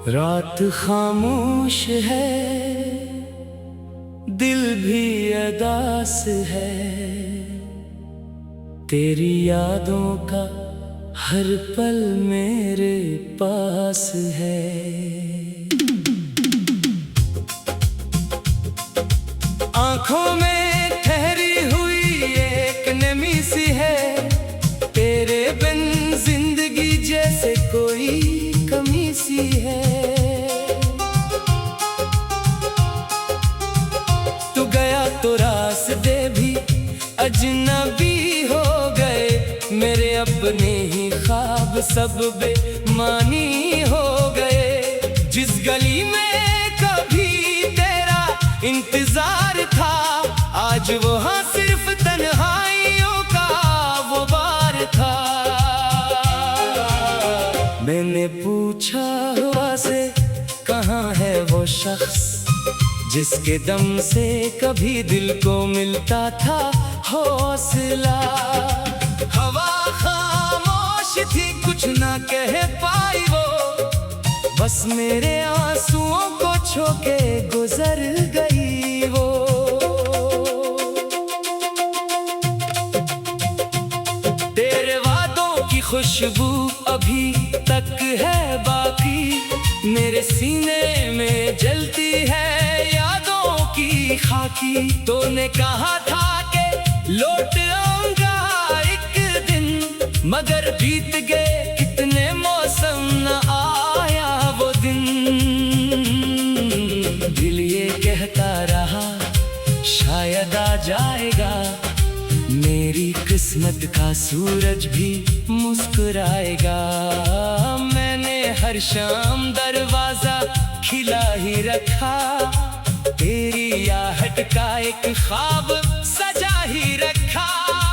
रात खामोश है, दिल भी अदास है, तेरी यादों का हर पल मेरे पास है। आंखों में ठहरी हुई एक नमी सी है, तेरे बिन जिंदगी जैसे कोई कमी सी है। तू गया तो रास्ते भी अजनबी हो गए, मेरे अपने ही ख्वाब सब बेमानी हो गए। जिस गली में कभी तेरा इंतजार था, आज वहाँ सिर्फ तन्हाइयों का वो बार था। मैंने पूछा हवा से कहाँ है वो शख्स, जिसके दम से कभी दिल को मिलता था हौसला। हवा खामोश थी, कुछ ना कह पाई वो, बस मेरे आंसुओं को छू के गुजर गई वो। तेरे वादों की खुशबू अभी तक है बाकी, मेरे सीने में जलती है यादों की खाकी। तूने कहा था कि लौट आऊंगा एक दिन, मगर बीत गए कितने मौसम न आया वो दिन। दिल ये कहता रहा शायद आ जाएगा, मेरी किस्मत का सूरज भी मुस्कुराएगा। मैंने हर शाम दरवाजा खिला ही रखा, तेरी आहट का एक ख्वाब सजा ही रखा।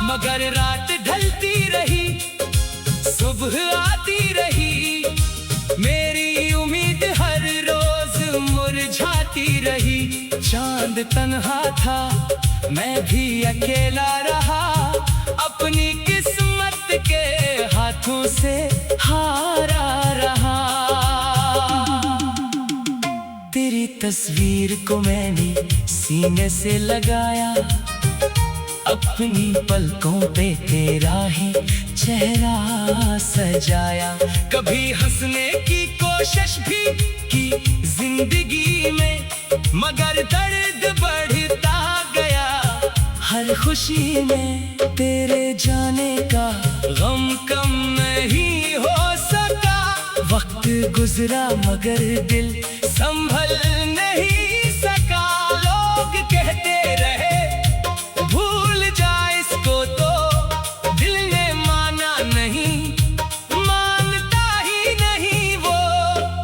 मगर रात ढलती रही, सुबह आती रही, मेरी उम्मीद हर रोज मुरझाती रही। चांद तन्हा था, मैं भी अकेला रहा, अपनी किस्मत के हाथों से हारा रहा। तेरी तस्वीर को मैंने सीने से लगाया, अपनी पलकों पे तेरा ही चेहरा सजाया। कभी हंसने की कोशिश भी की जिंदगी में, मगर दर्द बढ़ता गया हर खुशी में। तेरे जाने का गम कम नहीं हो सका, वक्त गुजरा मगर दिल संभल नहीं सका। लोग कहते रहे भूल जा इसको, तो दिल ने माना नहीं, मानता ही नहीं वो।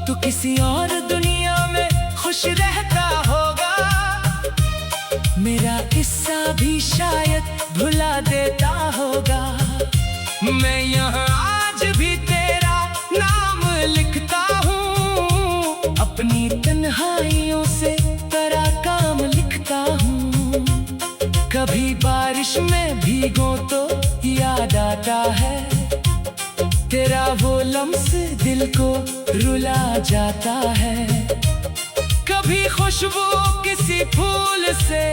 तू किसी और दुनिया में खुश रहता होगा, मेरा किस्सा भी शायद भुला देता होगा। मैं यहाँ आज भी तेरा नाम लिखता हूँ, अपनी तन्हाइयों से तेरा काम लिखता हूँ। कभी बारिश में भीगो तो याद आता है, तेरा वो लम्स दिल को रुला जाता है। कभी खुशबू किसी फूल से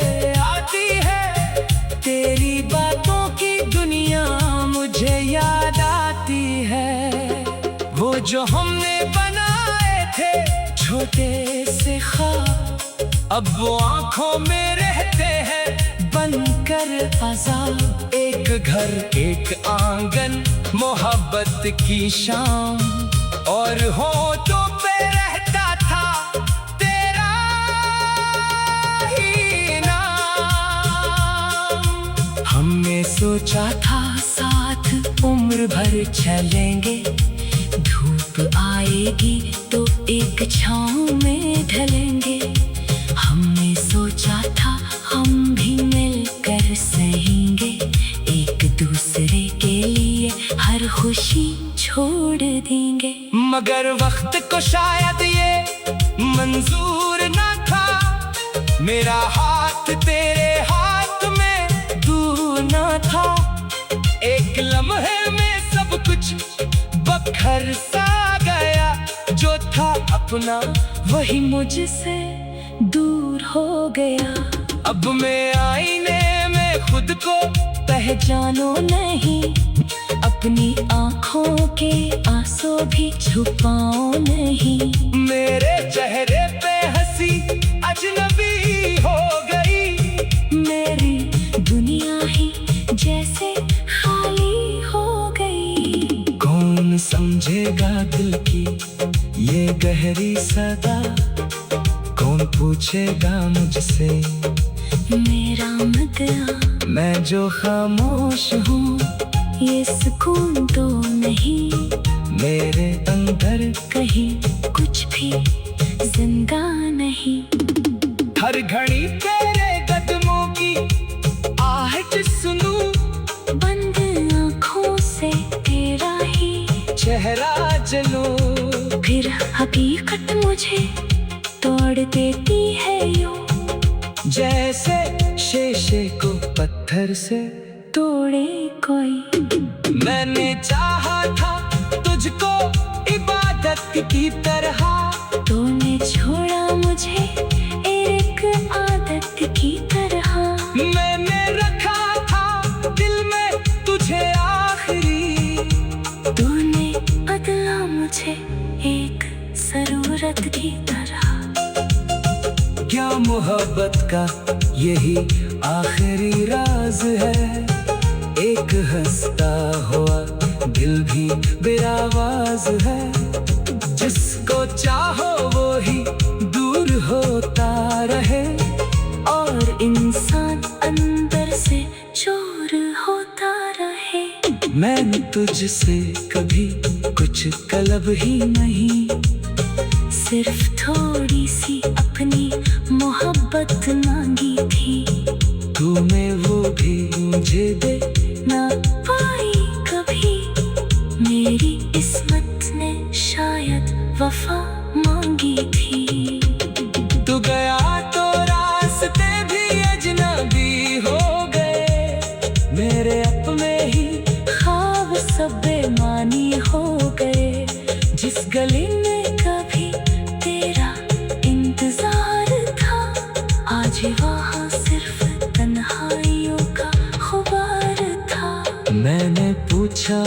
आती है, तेरी बातों की दुनिया मुझे याद आती है। वो जो हमने बनाए थे छोटे से ख्वाब, अब वो आंखों में रहते हैं बनकर आजाद। एक घर एक आंगन मोहब्बत की शाम, और होठों पे रहता था तेरा ही नाम। हमने सोचा था साथ उम्र भर चलेंगे, धूप आएगी तो एक छाँव में ढलेंगे। हमने सोचा था हम भी मिलकर सहेंगे, एक दूसरे के लिए हर खुशी छोड़ देंगे। मगर वक्त को शायद ये मंजूर ना था, मेरा हाथ तेरे हाथ में दूर ना था, एक लम्हे में सब कुछ बखर सा गया। जो था अपना वही मुझसे दूर हो गया। अब मैं आईने में खुद को पहचानो नहीं, अपनी आँखों के आंसू भी छुपाओ नहीं। मेरे चेहरे पे हंसी अजनबी हो गई, मेरी दुनिया ही जैसे खाली हो गई। कौन समझेगा दिल की ये गहरी सदा, कौन पूछेगा मुझसे मेरा मदआ। मैं जो खामोश हूँ ये सुकून तो नहीं, मेरे अंदर कहीं कुछ भी जिंदा नहीं। हर घड़ी तेरे कदमों की आहट सुनूं, बंद आँखों से तेरा ही चेहरा जलूं। फिर हकीकत मुझे तोड़ देती है यूं, जैसे शीशे को पत्थर से तोड़े कोई। मैंने चाहा था तुझको इबादत की तरह, तूने छोड़ा मुझे एक आदत की तरह। मैंने रखा था दिल में तुझे आखिरी, तूने बदला मुझे एक जरूरत की तरह। क्या मोहब्बत का यही आखिरी राज है, एक हंसता हुआ दिल भी बेआवाज है। जिसको चाहो वो ही दूर होता रहे, और इंसान अंदर से चोर होता रहे। मैंने तुझसे कभी कुछ तलब ही नहीं, सिर्फ थोड़ी सी अपनी मोहब्बत मांगी थी। तूने वो भी मुझे दे ना पाई कभी, मेरी किस्मत ने शायद वफा मांगी थी। तू गया तो रास्ते भी अजनबी हो गए, मेरे अपने ही ख्वाब सब बेमानी हो गए। जिस गली में कभी तेरा इंतजार था, आज वहाँ सिर्फ तन्हाइयों का खुबार था। मैंने पूछा